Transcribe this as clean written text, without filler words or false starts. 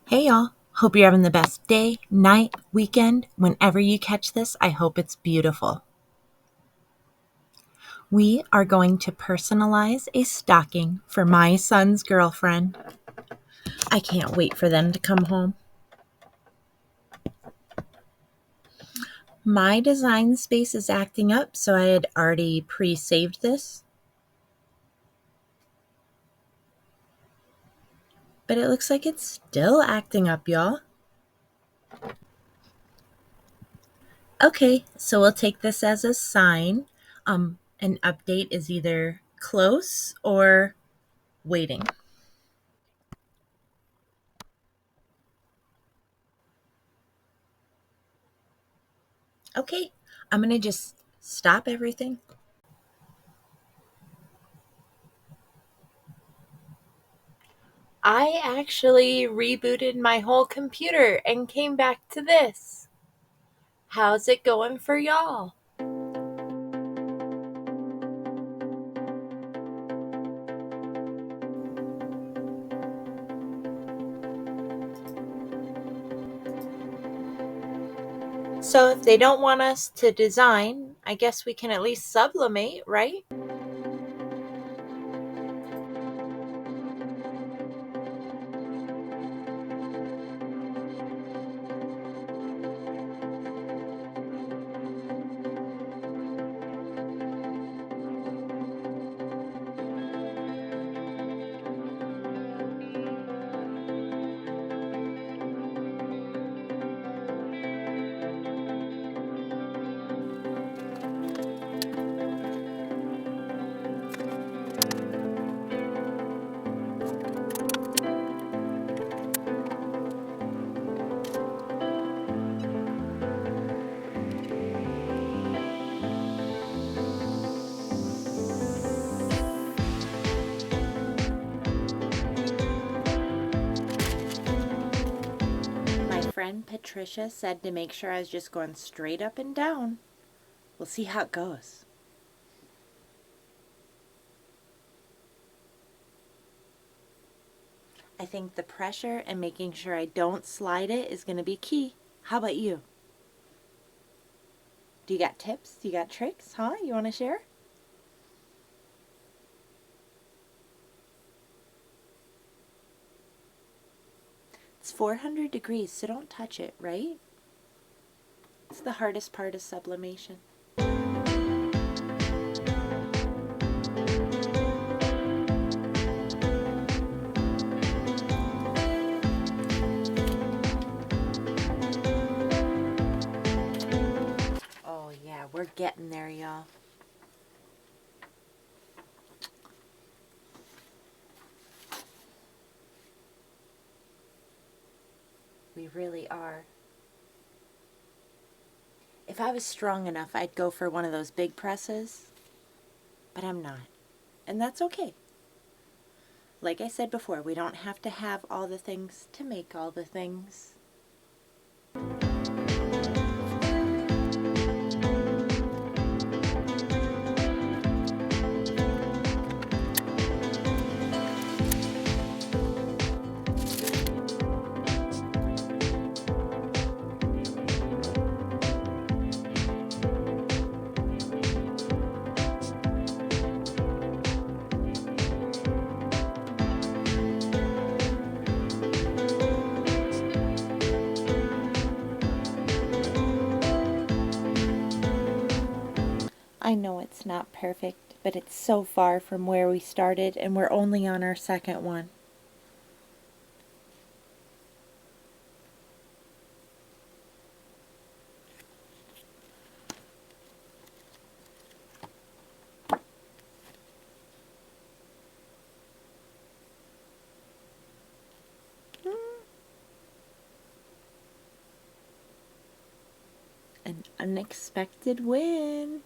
Hey y'all, hope you're having the best day, night, weekend. Whenever you catch this, I hope it's beautiful. We are going to personalize a stocking for my son's girlfriend. I can't wait for them to come home. My design space is acting up, so I had already pre-saved this. But it looks like it's still acting up, y'all. Okay, so we'll take this as a sign. An update is either close or waiting. Okay, I'm going to just stop everything. I actually rebooted my whole computer and came back to this. How's it going for y'all? So if they don't want us to design, I guess we can at least sublimate, right? My friend Patricia said to make sure I was just going straight up and down. We'll see how it goes. I think the pressure and making sure I don't slide it is going to be key. How about you? Do you got tips? Do you got tricks? Huh? You want to share? It's 400 degrees, so don't touch it, right? It's the hardest part of sublimation. Oh yeah, we're getting there, y'all. We really are. If I was strong enough, I'd go for one of those big presses, but I'm not. And that's okay. Like I said before, we don't have to have all the things to make all the things. I know it's not perfect, but it's so far from where we started, and we're only on our second one. An unexpected win.